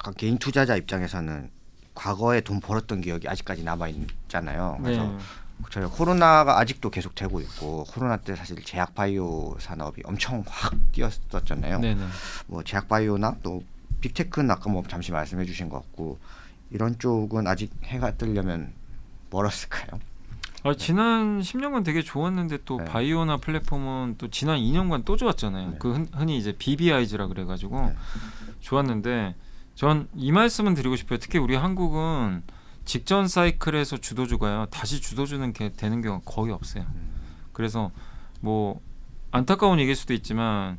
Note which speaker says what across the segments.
Speaker 1: 약간 개인 투자자 입장에서는 과거에 돈 벌었던 기억이 아직까지 남아 있잖아요. 그래서
Speaker 2: 네.
Speaker 1: 저희 코로나가 아직도 계속 되고 있고 코로나 때 사실 제약 바이오 산업이 엄청 확 뛰었었잖아요.
Speaker 2: 네네.
Speaker 1: 뭐 제약 바이오나 또 빅테크는 아까 뭐 잠시 말씀해 주신 것 같고 이런 쪽은 아직 해가 뜨려면 멀었을까요?
Speaker 2: 지난 10년간 되게 좋았는데 또
Speaker 1: 네.
Speaker 2: 바이오나 플랫폼은 또 지난 2년간 또 좋았잖아요.
Speaker 1: 네.
Speaker 2: 그 흔히 이제 BBI즈라 그래가지고
Speaker 1: 네.
Speaker 2: 좋았는데 전 이 말씀은 드리고 싶어요. 특히 우리 한국은 직전 사이클에서 주도주가요 다시 주도주는 되는 경우가 거의 없어요. 그래서 뭐 안타까운 얘기일 수도 있지만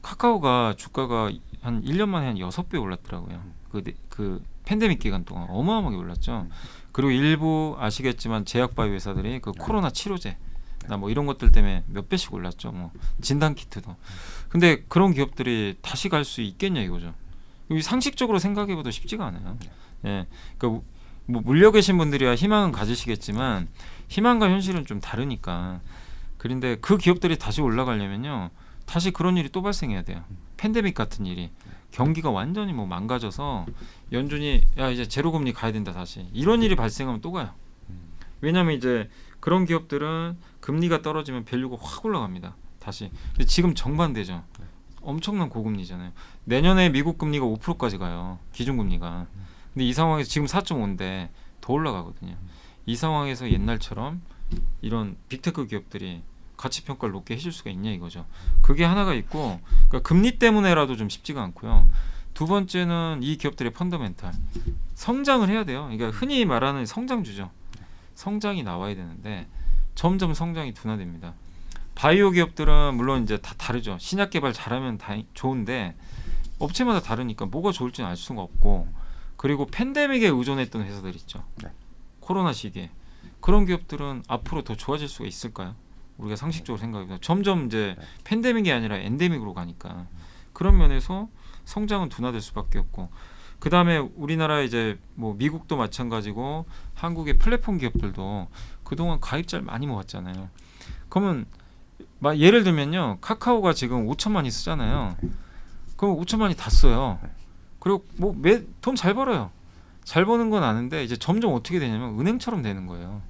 Speaker 2: 카카오가 주가가 한 1년 만에 한 6배 올랐더라고요. 그 팬데믹 기간 동안 어마어마하게 올랐죠. 그리고 일부 아시겠지만 제약바이오 회사들이 그 코로나 치료제 나 뭐 이런 것들 때문에 몇 배씩 올랐죠. 뭐 진단 키트도. 근데 그런 기업들이 다시 갈 수 있겠냐 이거죠. 이 상식적으로 생각해봐도 쉽지가 않아요. 예, 그러니까 뭐 물려 계신 분들이야 희망은 가지시겠지만 희망과 현실은 좀 다르니까. 그런데 그 기업들이 다시 올라가려면요, 다시 그런 일이 또 발생해야 돼요. 팬데믹 같은 일이 경기가 완전히 뭐 망가져서 연준이 야 이제 제로 금리 가야 된다 다시 이런 일이 발생하면 또 가요. 왜냐하면 이제 그런 기업들은 금리가 떨어지면 밸류가 확 올라갑니다. 다시. 근데 지금 정반대죠. 엄청난 고금리잖아요. 내년에 미국 금리가 5%까지 가요. 기준금리가. 근데 이 상황에서 지금 4.5인데 더 올라가거든요. 이 상황에서 옛날처럼 이런 빅테크 기업들이 가치 평가를 높게 해줄 수가 있냐 이거죠. 그게 하나가 있고, 그러니까 금리 때문에라도 좀 쉽지가 않고요. 두 번째는 이 기업들의 펀더멘탈 성장을 해야 돼요. 그러니까 흔히 말하는 성장주죠. 성장이 나와야 되는데 점점 성장이 둔화됩니다. 바이오 기업들은 물론 이제 다 다르죠. 신약 개발 잘하면 좋은데 업체마다 다르니까 뭐가 좋을지는 알 수가 없고, 그리고 팬데믹에 의존했던 회사들 있죠.
Speaker 1: 네.
Speaker 2: 코로나 시기에 그런 기업들은 앞으로 더 좋아질 수가 있을까요? 우리가 상식적으로 생각해보면 점점 이제 팬데믹이 아니라 엔데믹으로 가니까 그런 면에서 성장은 둔화될 수밖에 없고, 그 다음에 우리나라 이제 뭐 미국도 마찬가지고 한국의 플랫폼 기업들도 그동안 가입자를 많이 모았잖아요. 그러면 예를 들면요, 카카오가 지금 5천만이 쓰잖아요. 그럼 5천만이 다 써요. 그리고 뭐 돈 잘 벌어요. 잘 버는 건 아는데 이제 점점 어떻게 되냐면 은행처럼 되는 거예요.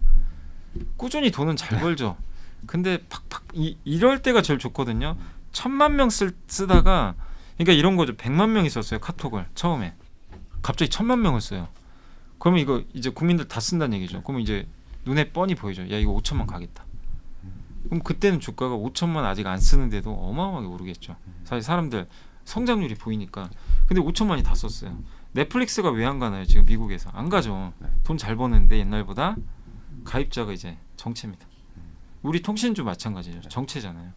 Speaker 2: 꾸준히 돈은 잘 벌죠. 근데 팍팍 이럴 때가 제일 좋거든요. 1,000만 명 쓰다가, 그러니까 이런 거죠. 100만 명이 썼어요 카톡을 처음에. 갑자기 1,000만 명을 써요. 그러면 이거 이제 국민들 다 쓴다는 얘기죠. 그러면 이제 눈에 뻔히 보이죠. 야 이거 5천만 가겠다. 그럼 그때는 주가가 5천만 아직 안 쓰는데도 어마어마하게 오르겠죠. 사실 사람들 성장률이 보이니까. 근데 5천만이 다 썼어요. 넷플릭스가 왜 안 가나요? 지금 미국에서 안 가죠. 돈 잘 버는데 옛날보다 가입자가 이제 정체입니다. 우리 통신주 마찬가지죠. 정체잖아요.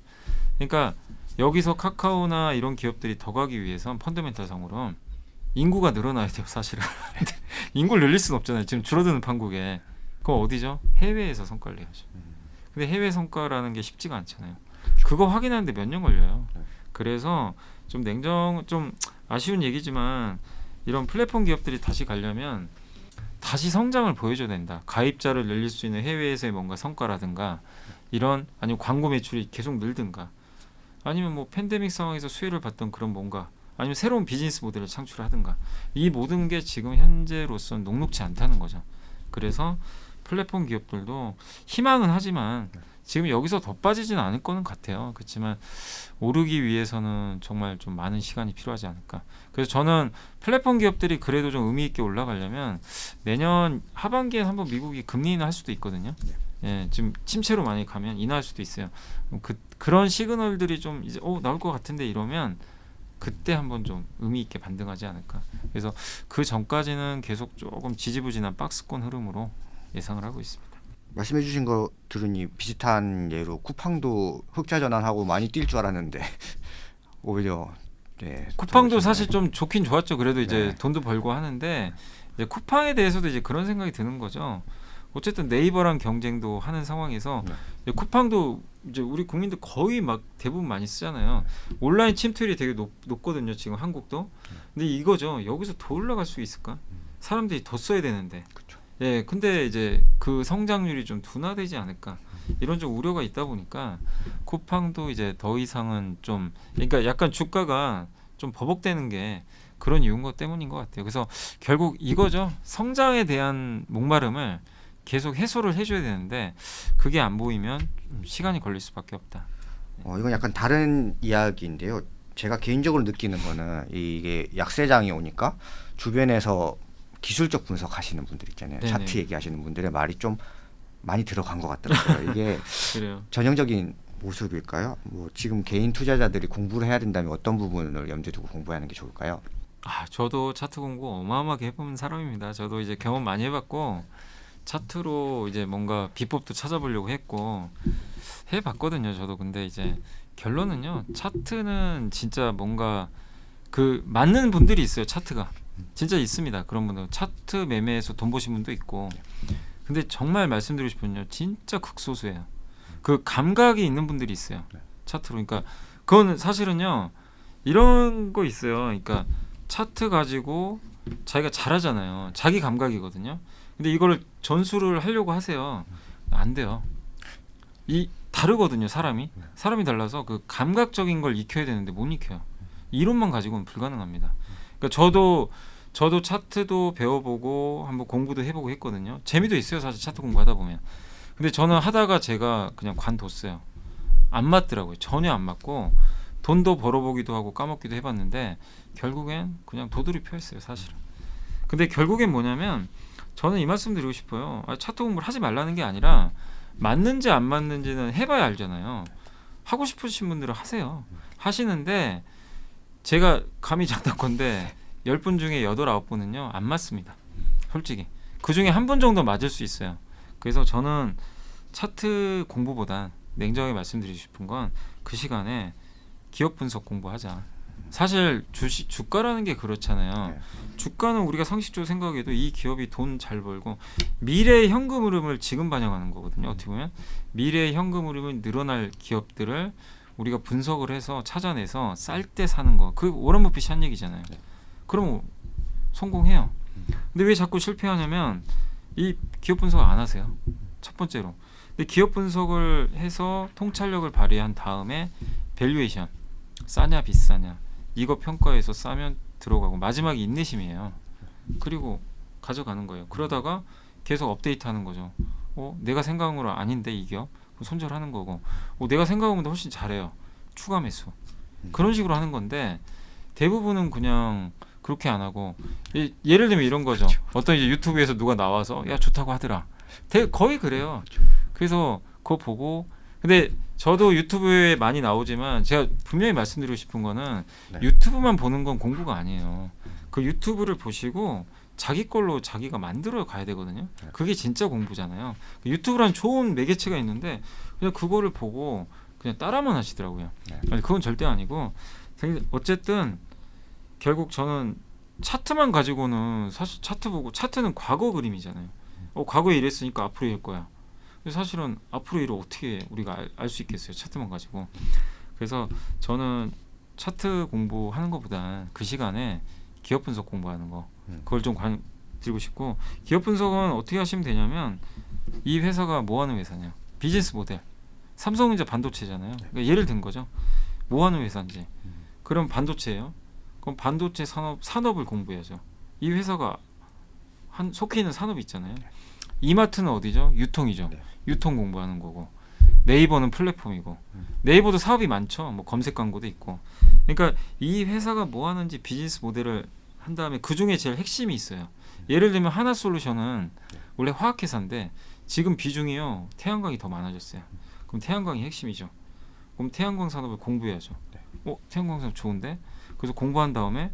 Speaker 2: 그러니까 여기서 카카오나 이런 기업들이 더 가기 위해선 펀더멘탈상으로 인구가 늘어나야 돼요. 사실은. 인구를 늘릴 수는 없잖아요. 지금 줄어드는 판국에. 그거 어디죠? 해외에서 성과를 내야죠. 근데 해외 성과라는 게 쉽지가 않잖아요. 그거 확인하는데 몇 년 걸려요. 그래서 좀 아쉬운 얘기지만 이런 플랫폼 기업들이 다시 가려면 다시 성장을 보여줘야 된다. 가입자를 늘릴 수 있는 해외에서의 뭔가 성과라든가 이런, 아니면 광고 매출이 계속 늘든가, 아니면 뭐 팬데믹 상황에서 수혜를 받던 그런 뭔가, 아니면 새로운 비즈니스 모델을 창출하든가, 이 모든 게 지금 현재로서는 녹록지 않다는 거죠. 그래서 플랫폼 기업들도 희망은 하지만 지금 여기서 더 빠지지는 않을 거는 같아요. 그렇지만 오르기 위해서는 정말 좀 많은 시간이 필요하지 않을까. 그래서 저는 플랫폼 기업들이 그래도 좀 의미 있게 올라가려면 내년 하반기에 한번 미국이 금리 인하할 수도 있거든요. 예, 지금 침체로 많이 가면 인하할 수도 있어요. 그런 시그널들이 좀 이제 나올 것 같은데 이러면 그때 한번 좀 의미 있게 반등하지 않을까. 그래서 그 전까지는 계속 조금 지지부진한 박스권 흐름으로 예상을 하고 있습니다.
Speaker 1: 말씀해 주신 거 들으니 비슷한 예로 쿠팡도 흑자 전환하고 많이 뛸 줄 알았는데 오히려
Speaker 2: 쿠팡도 사실 좀 좋긴 좋았죠. 그래도 이제
Speaker 1: 네.
Speaker 2: 돈도 벌고 하는데 이제 쿠팡에 대해서도 이제 그런 생각이 드는 거죠. 어쨌든 네이버랑 경쟁도 하는 상황에서 이제 쿠팡도 이제 우리 국민들 거의 막 대부분 많이 쓰잖아요. 온라인 침투율이 되게 높거든요. 지금 한국도. 근데 이거죠. 여기서 더 올라갈 수 있을까? 사람들이 더 써야 되는데. 예, 근데 이제 그 성장률이 좀 둔화되지 않을까, 이런 좀 우려가 있다 보니까 쿠팡도 이제 더 이상은 좀, 그러니까 약간 주가가 좀 버벅대는 게 그런 이유인 것 때문인 것 같아요. 그래서 결국 이거죠. 성장에 대한 목마름을 계속 해소를 해줘야 되는데 그게 안 보이면 시간이 걸릴 수밖에 없다.
Speaker 1: 이건 약간 다른 이야기인데요. 제가 개인적으로 느끼는 거는 이게 약세장이 오니까 주변에서 기술적 분석하시는 분들 있잖아요.
Speaker 2: 네네.
Speaker 1: 차트 얘기하시는 분들의 말이 좀 많이 들어간 것 같더라고요. 이게
Speaker 2: 그래요.
Speaker 1: 전형적인 모습일까요? 뭐 지금 개인 투자자들이 공부를 해야 된다면 어떤 부분을 염두에 두고 공부하는 게 좋을까요?
Speaker 2: 저도 차트 공부 어마어마하게 해본 사람입니다. 저도 이제 경험 많이 해봤고 차트로 이제 뭔가 비법도 찾아보려고 했고 해봤거든요. 저도 근데 이제 결론은요. 차트는 진짜 뭔가 그 맞는 분들이 있어요. 차트가 진짜 있습니다. 그런 분들 차트 매매에서 돈 버신 분도 있고. 근데 정말 말씀드리고 싶은요. 진짜 극소수예요. 그 감각이 있는 분들이 있어요. 차트로. 그러니까 그건 사실은요. 이런 거 있어요. 그러니까 차트 가지고 자기가 잘하잖아요. 자기 감각이거든요. 근데 이걸 전수를 하려고 하세요. 안 돼요. 이 다르거든요. 사람이 달라서 그 감각적인 걸 익혀야 되는데 못 익혀요. 이론만 가지고는 불가능합니다. 그러니까 저도 차트도 배워보고 한번 공부도 해보고 했거든요. 재미도 있어요. 사실 차트 공부하다 보면. 근데 저는 하다가 제가 그냥 관뒀어요. 안 맞더라고요. 전혀 안 맞고 돈도 벌어보기도 하고 까먹기도 해봤는데 결국엔 그냥 도돌이 펴였어요. 사실은. 근데 결국엔 뭐냐면 저는 이 말씀 드리고 싶어요. 차트 공부를 하지 말라는 게 아니라 맞는지 안 맞는지는 해봐야 알잖아요. 하고 싶으신 분들은 하세요. 하시는데 제가 감히 장담컨대 10분 중에 8, 9분은요 안 맞습니다. 솔직히 그 중에 한 분 정도 맞을 수 있어요. 그래서 저는 차트 공부보단 냉정하게 말씀드리고 싶은 건 그 시간에 기업 분석 공부하자. 사실 주가라는 게 그렇잖아요. 주가는 우리가 상식적으로 생각해도 이 기업이 돈 잘 벌고 미래의 현금 흐름을 지금 반영하는 거거든요. 어떻게 보면 미래의 현금 흐름이 늘어날 기업들을 우리가 분석을 해서 찾아내서 쌀 때 사는 거. 그 워런 버핏이 한 얘기잖아요. 그럼 성공해요. 근데 왜 자꾸 실패하냐면 이 기업 분석을 안 하세요. 첫 번째로. 근데 기업 분석을 해서 통찰력을 발휘한 다음에 밸류에이션 싸냐 비싸냐 이거 평가해서 싸면 들어가고 마지막에 인내심이에요. 그리고 가져가는 거예요. 그러다가 계속 업데이트하는 거죠. 내가 생각한 거랑 아닌데 이 기업 손절하는 거고 내가 생각한 것보다 훨씬 잘해요. 추가 매수. 그런 식으로 하는 건데 대부분은 그냥 그렇게 안 하고 예를 들면 이런 거죠. 어떤 이제 유튜브에서 누가 나와서 야 좋다고 하더라. 거의 그래요. 그래서 그거 보고 근데 저도 유튜브에 많이 나오지만 제가 분명히 말씀드리고 싶은 거는 유튜브만 보는 건 공부가 아니에요. 그 유튜브를 보시고 자기 걸로 자기가 만들어 가야 되거든요. 그게 진짜 공부잖아요. 유튜브란 좋은 매개체가 있는데 그냥 그거를 보고 그냥 따라만 하시더라고요. 아니, 그건 절대 아니고 어쨌든 결국 저는 차트만 가지고는 사실 차트 보고 차트는 과거 그림이잖아요. 과거에 이랬으니까 앞으로 이럴 거야. 사실은 앞으로 일을 어떻게 우리가 알 수 있겠어요. 차트만 가지고. 그래서 저는 차트 공부하는 것보다 그 시간에 기업 분석 공부하는 거 그걸 좀 드리고 싶고 기업 분석은 어떻게 하시면 되냐면 이 회사가 뭐 하는 회사냐 비즈니스 모델 삼성전자 반도체잖아요. 그러니까 예를 든 거죠. 뭐 하는 회사인지 그럼 반도체예요. 그럼 반도체 산업을 공부해야죠. 이 회사가 속해 있는 산업이 있잖아요. 이마트는 어디죠? 유통이죠. 유통 공부하는 거고 네이버는 플랫폼이고 네이버도 사업이 많죠. 뭐 검색 광고도 있고. 그러니까 이 회사가 뭐 하는지 비즈니스 모델을 한 다음에 그 중에 제일 핵심이 있어요. 예를 들면 하나솔루션은 원래 화학회사인데 지금 비중이요 태양광이 더 많아졌어요. 그럼 태양광이 핵심이죠. 그럼 태양광 산업을 공부해야죠. 태양광 산업 좋은데? 그래서 공부한 다음에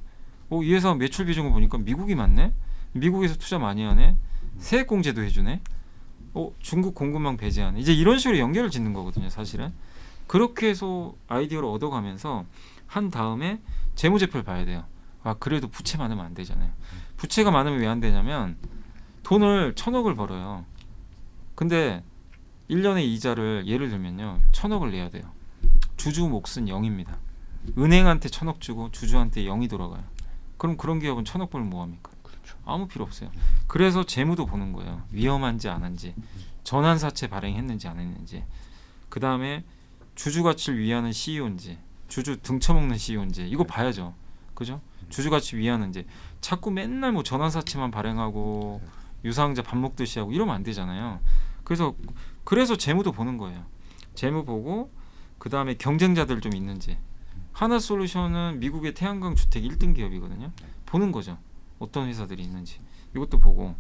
Speaker 2: 이 회사 매출 비중을 보니까 미국이 많네? 미국에서 투자 많이 하네? 세액공제도 해주네? 중국 공급망 배제하네? 이제 이런 식으로 연결을 짓는 거거든요. 사실은. 그렇게 해서 아이디어를 얻어가면서 한 다음에 재무제표를 봐야 돼요. 그래도 부채 많으면 안 되잖아요. 부채가 많으면 왜 안 되냐면 돈을 1,000억을 벌어요. 근데 1년의 이자를 예를 들면요 1,000억을 내야 돼요. 주주 몫은 0입니다. 은행한테 1,000억 주고 주주한테 0이 돌아가요. 그럼 그런 기업은 1,000억 벌면 뭐합니까? 아무 필요 없어요. 그래서 재무도 보는 거예요. 위험한지 안 한지, 전환사채 발행했는지 안 했는지, 그 다음에 주주 가치를 위하는 CEO인지, 주주 등쳐먹는 CEO인지 이거 봐야죠. 그죠? 주주가치 위하는 이제 자꾸 맨날 뭐 전환사채만 발행하고 유상자 밥 먹듯이 하고 이러면 안 되잖아요. 그래서 재무도 보는 거예요. 재무 보고 그 다음에 경쟁자들 좀 있는지. 하나솔루션은 미국의 태양광 주택 1등 기업이거든요. 보는 거죠. 어떤 회사들이 있는지 이것도 보고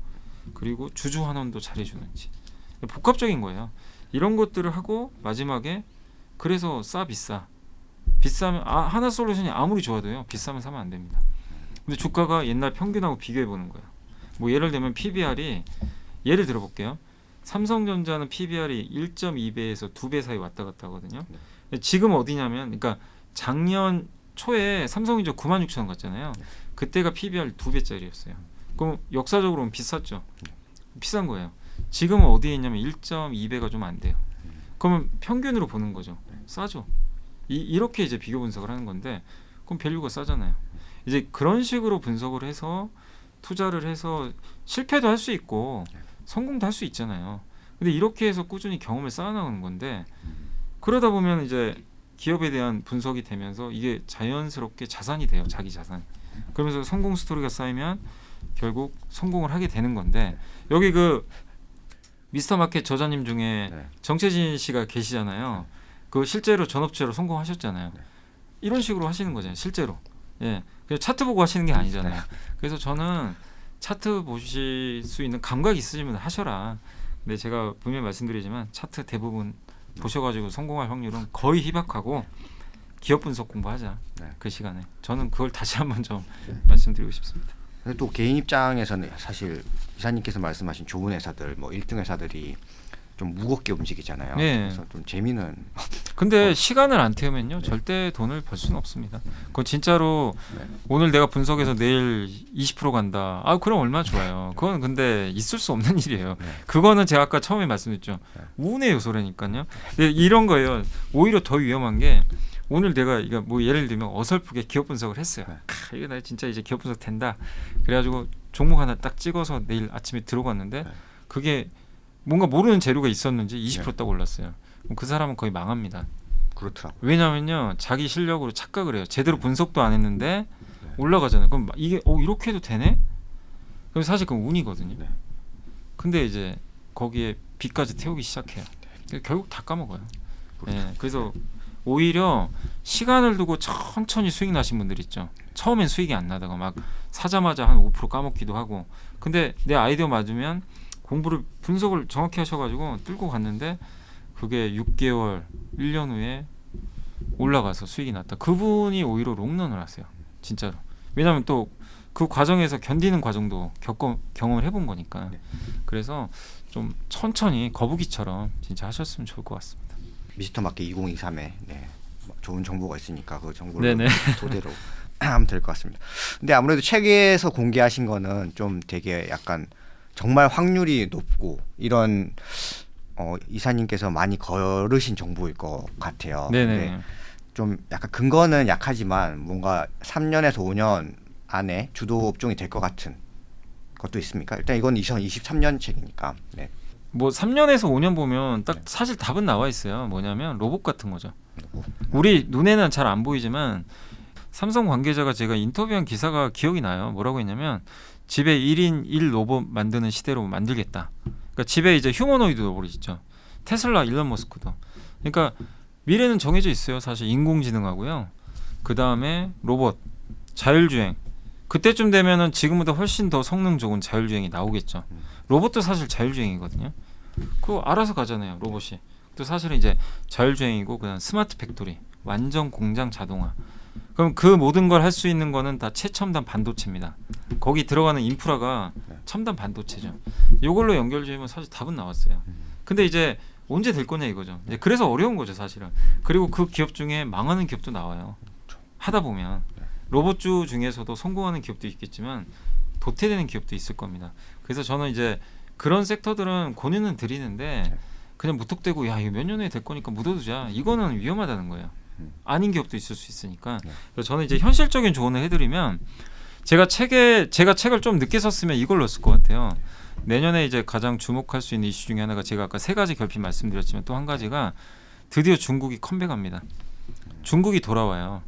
Speaker 2: 그리고 주주 환원도 잘해주는지 복합적인 거예요. 이런 것들을 하고 마지막에 그래서 비싸면 하나솔루션이 아무리 좋아도요 비싸면 사면 안 됩니다. 근데 주가가 옛날 평균하고 비교해 보는 거예요. 뭐 예를 들면 PBR이 예를 들어볼게요. 삼성전자는 PBR이 1.2배에서 2배 사이 왔다 갔다 하거든요. 지금 어디냐면 그러니까 작년 초에 삼성전자 96,000원 갔잖아요. 그때가 PBR 2배짜리였어요. 그럼 역사적으로는 비쌌죠. 비싼 거예요. 지금은 어디에 있냐면 1.2배가 좀 안 돼요. 그러면 평균으로 보는 거죠. 싸죠. 이렇게 이제 비교 분석을 하는 건데 그럼 밸류가 싸잖아요. 이제 그런 식으로 분석을 해서 투자를 해서 실패도 할 수 있고 성공도 할 수 있잖아요. 근데 이렇게 해서 꾸준히 경험을 쌓아나가는 건데 그러다 보면 이제 기업에 대한 분석이 되면서 이게 자연스럽게 자산이 돼요. 자기 자산. 그러면서 성공 스토리가 쌓이면 결국 성공을 하게 되는 건데 여기 그 미스터마켓 저자님 중에 정채진 씨가 계시잖아요. 그 실제로 전업체로 성공하셨잖아요. 이런 식으로 하시는 거잖아요. 실제로. 예. 그냥 차트 보고 하시는 게 아니잖아요. 그래서 저는 차트 보실 수 있는 감각이 있으시면 하셔라. 근데 제가 분명히 말씀드리지만 차트 대부분 보셔가지고 성공할 확률은 거의 희박하고 기업 분석 공부하자. 그 시간에. 저는 그걸 다시 한번 좀 말씀드리고 싶습니다.
Speaker 1: 근데 또 개인 입장에서는 사실 이사님께서 말씀하신 좋은 회사들 뭐 1등 회사들이 좀 무겁게 움직이잖아요.
Speaker 2: 네.
Speaker 1: 그래서 좀 재미는.
Speaker 2: 근데 시간을 안 태우면요 절대 돈을 벌 수는 없습니다. 그건 진짜로 오늘 내가 분석해서 내일 20% 간다. 그럼 얼마나 좋아요. 그건 근데 있을 수 없는 일이에요. 그거는 제가 아까 처음에 말씀드렸죠. 운의 요소라니까요. 근데 이런 거예요. 오히려 더 위험한 게 오늘 내가 이거 뭐 예를 들면 어설프게 기업 분석을 했어요. 이거 나 진짜 이제 기업 분석 된다. 그래가지고 종목 하나 딱 찍어서 내일 아침에 들어갔는데 그게 뭔가 모르는 재료가 있었는지 20% 딱 올랐어요. 그럼 그 사람은 거의 망합니다.
Speaker 1: 그렇더라고요.
Speaker 2: 왜냐면요 자기 실력으로 착각을 해요. 제대로 분석도 안 했는데 올라가잖아요. 그럼 이게 이렇게 해도 되네? 그럼 사실 그건 운이거든요. 근데 이제 거기에 빚까지 태우기 시작해요. 결국 다 까먹어요. 그래서 오히려 시간을 두고 천천히 수익 나신 분들 있죠. 처음엔 수익이 안 나다가 막 사자마자 한 5% 까먹기도 하고. 근데 내 아이디어 맞으면 공부를 분석을 정확히 하셔가지고 뚫고 갔는데 그게 6개월, 1년 후에 올라가서 수익이 났다. 그분이 오히려 롱런을 하세요. 진짜로. 왜냐하면 또 그 과정에서 견디는 과정도 경험을 해본 거니까. 그래서 좀 천천히 거북이처럼 진짜 하셨으면 좋을 것 같습니다.
Speaker 1: 미스터마켓 2023에 좋은 정보가 있으니까 그 정보를
Speaker 2: 네네.
Speaker 1: 토대로 하면 될 것 같습니다. 근데 아무래도 책에서 공개하신 거는 좀 되게 약간 정말 확률이 높고 이런 이사님께서 많이 걸으신 정보일 것 같아요.
Speaker 2: 네네.
Speaker 1: 좀 약간 근거는 약하지만 뭔가 3년에서 5년 안에 주도 업종이 될 것 같은 것도 있습니까? 일단 이건 2023년 책이니까.
Speaker 2: 뭐 3년에서 5년 보면 딱 사실 답은 나와 있어요. 뭐냐면 로봇 같은 거죠. 우리 눈에는 잘 안 보이지만 삼성 관계자가 제가 인터뷰한 기사가 기억이 나요. 뭐라고 했냐면 집에 1인 1 로봇 만드는 시대로 만들겠다. 그러니까 집에 이제 휴머노이드 로봇이 있죠. 테슬라 일론 머스크도. 그러니까 미래는 정해져 있어요. 사실 인공지능하고요. 그 다음에 로봇, 자율주행. 그때쯤 되면은 지금보다 훨씬 더 성능 좋은 자율주행이 나오겠죠. 로봇도 사실 자율주행이거든요. 그거 알아서 가잖아요. 로봇이. 또 사실은 이제 자율주행이고 그다음 스마트 팩토리, 완전 공장 자동화. 그럼 그 모든 걸 할 수 있는 거는 다 최첨단 반도체입니다. 거기 들어가는 인프라가 첨단 반도체죠. 이걸로 연결되면 사실 답은 나왔어요. 근데 이제 언제 될 거냐 이거죠. 이제 그래서 어려운 거죠 사실은. 그리고 그 기업 중에 망하는 기업도 나와요. 하다 보면 로봇주 중에서도 성공하는 기업도 있겠지만 도태되는 기업도 있을 겁니다. 그래서 저는 이제 그런 섹터들은 권유는 드리는데 그냥 무턱대고 야 이거 몇 년 후에 될 거니까 묻어두자. 이거는 위험하다는 거예요. 아닌 기업도 있을 수 있으니까. 그래서 저는 이제 현실적인 조언을 해드리면 제가 책을 좀 늦게 썼으면 이걸 넣었을 것 같아요. 내년에 이제 가장 주목할 수 있는 이슈 중에 하나가 제가 아까 3가지 결핍 말씀드렸지만 또 한 가지가 드디어 중국이 컴백합니다. 중국이 돌아와요.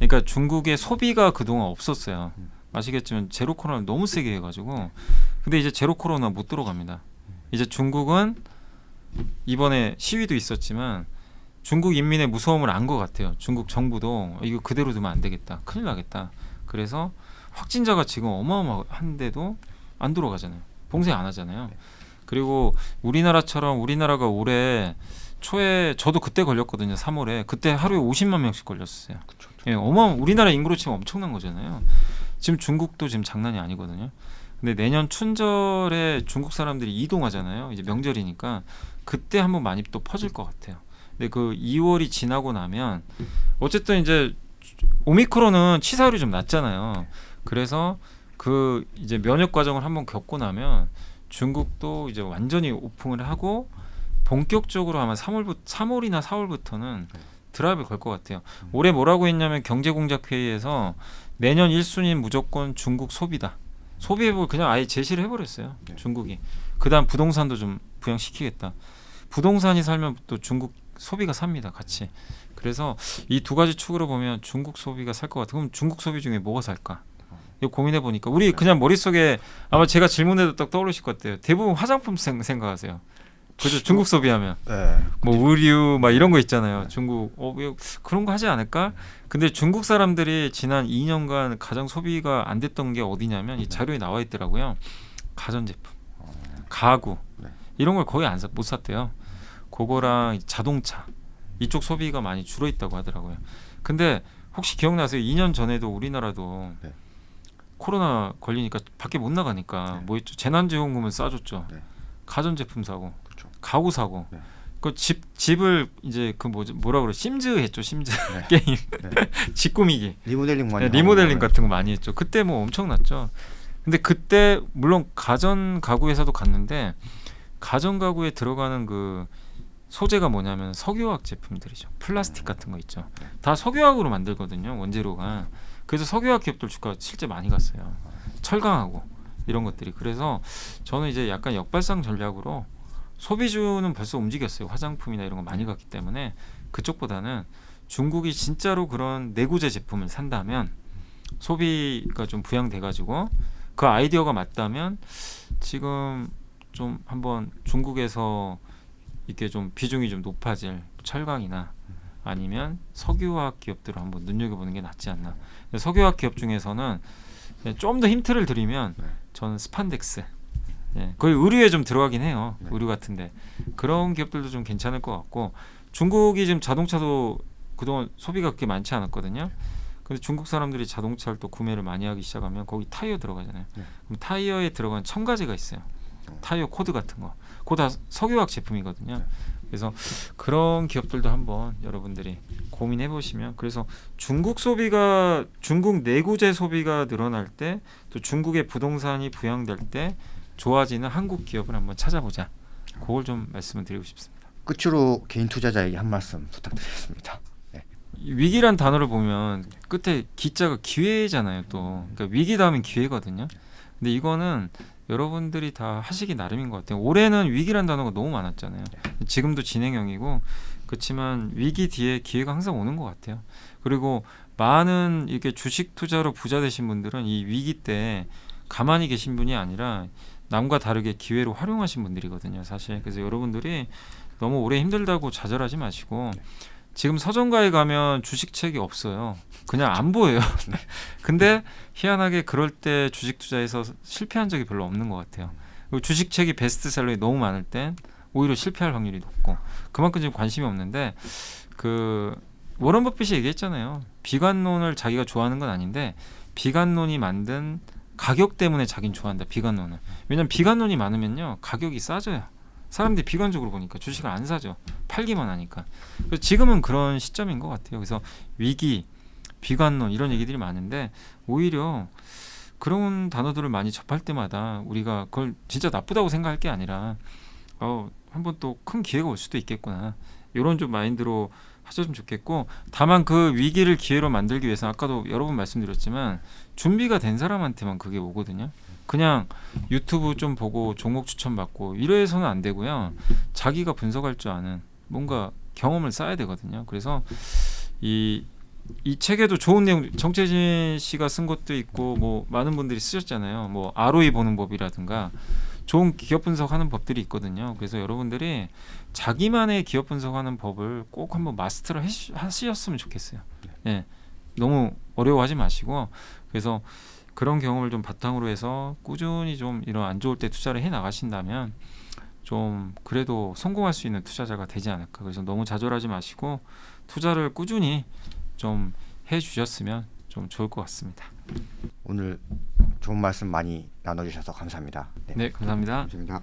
Speaker 2: 그러니까 중국의 소비가 그동안 없었어요. 아시겠지만 제로 코로나를 너무 세게 해가지고 근데 이제 제로 코로나 못 들어갑니다. 이제 중국은 이번에 시위도 있었지만 중국 인민의 무서움을 안 것 같아요. 중국 정부도 이거 그대로 두면 안 되겠다. 큰일 나겠다. 그래서 확진자가 지금 어마어마한데도 안 들어가잖아요. 봉쇄 안 하잖아요. 그리고 우리나라가 올해 초에 저도 그때 걸렸거든요. 3월에 그때 하루에 50만 명씩 걸렸어요. 예, 우리나라 인구로 치면 엄청난 거잖아요. 지금 중국도 지금 장난이 아니거든요. 근데 내년 춘절에 중국 사람들이 이동하잖아요. 이제 명절이니까 그때 한번 많이 또 퍼질 것 같아요. 근데 그 2월이 지나고 나면 어쨌든 이제 오미크론은 치사율이 좀 낮잖아요. 그래서 그 이제 면역 과정을 한번 겪고 나면 중국도 이제 완전히 오픈을 하고 본격적으로 아마 3월이나 4월부터는 드라이브를 걸 것 같아요. 올해 뭐라고 했냐면 경제공작회의에서 내년 1순위는 무조건 중국 소비다. 소비 회복을 그냥 아예 제시를 해버렸어요. 중국이. 그다음 부동산도 좀 부양시키겠다. 부동산이 살면 또 중국 소비가 삽니다. 같이. 그래서 이 두 가지 축으로 보면 중국 소비가 살 것 같아요. 그럼 중국 소비 중에 뭐가 살까? 이거 고민해 보니까 우리 그냥 머릿속에 아마 제가 질문해도 딱 떠오르실 것 같아요. 대부분 화장품 생각하세요. 그죠? 중국 소비하면
Speaker 1: 네.
Speaker 2: 뭐 의류 막 이런 거 있잖아요. 중국 왜 그런 거 하지 않을까? 근데 중국 사람들이 지난 2년간 가장 소비가 안 됐던 게 어디냐면 이 자료에 나와 있더라고요. 가전제품, 가구 이런 걸 거의 못 샀대요. 그거랑 자동차 이쪽 소비가 많이 줄어 있다고 하더라고요. 근데 혹시 기억나세요? 2년 전에도 우리나라도 코로나 걸리니까 밖에 못 나가니까 뭐 했죠? 재난지원금을 싸줬죠. 가전제품 사고, 가구 사고. 그 집을 이제 그 뭐라 그래? 심즈 했죠. 심즈 게임. 집 꾸미기.
Speaker 1: 리모델링 많이
Speaker 2: 리모델링 같은 거 많이 했죠. 그때 뭐 엄청났죠. 근데 그때 물론 가전 가구 회사도 갔는데 가전 가구에 들어가는 그 소재가 뭐냐면 석유화학 제품들이죠. 플라스틱 같은 거 있죠. 다 석유화학으로 만들거든요. 원재료가. 그래서 석유화학 기업들 주가 실제 많이 갔어요. 철강하고 이런 것들이. 그래서 저는 이제 약간 역발상 전략으로 소비주는 벌써 움직였어요. 화장품이나 이런 거 많이 갔기 때문에 그쪽보다는 중국이 진짜로 그런 내구재 제품을 산다면 소비가 좀 부양돼가지고 그 아이디어가 맞다면 지금 좀 한번 중국에서 이렇게 좀 비중이 좀 높아질 철강이나 아니면 석유화학 기업들을 한번 눈여겨보는 게 낫지 않나. 석유화학 기업 중에서는 좀 더 힌트를 드리면 저는 스판덱스 거의 의류에 좀 들어가긴 해요. 의류 같은데 그런 기업들도 좀 괜찮을 것 같고 중국이 지금 자동차도 그동안 소비가 그렇게 많지 않았거든요. 근데 중국 사람들이 자동차를 또 구매를 많이 하기 시작하면 거기 타이어 들어가잖아요. 그럼 타이어에 들어간 첨가제가 있어요. 타이어 코드 같은 거. 그거 다 석유화학 제품이거든요. 그래서 그런 기업들도 한번 여러분들이 고민해 보시면 그래서 중국 내구재 소비가 늘어날 때 또 중국의 부동산이 부양될 때 좋아지는 한국 기업을 한번 찾아보자. 그걸 좀 말씀을 드리고 싶습니다.
Speaker 1: 끝으로 개인 투자자에게 한 말씀 부탁드리겠습니다.
Speaker 2: 위기란 단어를 보면 끝에 기자가 기회잖아요. 또 그러니까 위기 다음엔 기회거든요. 근데 이거는 여러분들이 다 하시기 나름인 것 같아요. 올해는 위기란 단어가 너무 많았잖아요. 지금도 진행형이고 그렇지만 위기 뒤에 기회가 항상 오는 것 같아요. 그리고 많은 이렇게 주식 투자로 부자 되신 분들은 이 위기 때 가만히 계신 분이 아니라 남과 다르게 기회로 활용하신 분들이거든요. 사실 그래서 여러분들이 너무 오래 힘들다고 좌절하지 마시고 지금 서점가에 가면 주식책이 없어요. 그냥 안 보여요. 근데 희한하게 그럴 때 주식 투자에서 실패한 적이 별로 없는 것 같아요. 그리고 주식책이 베스트셀러에 너무 많을 땐 오히려 실패할 확률이 높고 그만큼 지금 관심이 없는데 그 워런 버핏이 얘기했잖아요. 비관론을 자기가 좋아하는 건 아닌데 비관론이 만든 가격 때문에 자기는 좋아한다. 비관론은. 왜냐하면 비관론이 많으면요. 가격이 싸져요. 사람들이 비관적으로 보니까 주식을 안 사죠. 팔기만 하니까. 그래서 지금은 그런 시점인 것 같아요. 그래서 위기, 비관론 이런 얘기들이 많은데 오히려 그런 단어들을 많이 접할 때마다 우리가 그걸 진짜 나쁘다고 생각할 게 아니라 한번 또 큰 기회가 올 수도 있겠구나. 이런 좀 마인드로 하셨으면 좋겠고 다만 그 위기를 기회로 만들기 위해서 아까도 여러 번 말씀드렸지만 준비가 된 사람한테만 그게 오거든요. 그냥 유튜브 좀 보고 종목 추천 받고 이래서는 안 되고요. 자기가 분석할 줄 아는 뭔가 경험을 쌓아야 되거든요. 그래서 이 이 책에도 좋은 내용 정채진 씨가 쓴 것도 있고 뭐 많은 분들이 쓰셨잖아요. 뭐 ROE 보는 법이라든가 좋은 기업 분석하는 법들이 있거든요. 그래서 여러분들이 자기만의 기업 분석하는 법을 꼭 한번 마스터를 하셨으면 좋겠어요. 예, 너무 어려워하지 마시고 그래서 그런 경험을 좀 바탕으로 해서 꾸준히 좀 이런 안 좋을 때 투자를 해 나가신다면 좀 그래도 성공할 수 있는 투자자가 되지 않을까. 그래서 너무 좌절하지 마시고 투자를 꾸준히 좀 해주셨으면 좀 좋을 것 같습니다.
Speaker 1: 오늘 좋은 말씀 많이 나눠주셔서 감사합니다. 네,
Speaker 2: 네, 감사합니다.
Speaker 1: 감사합니다.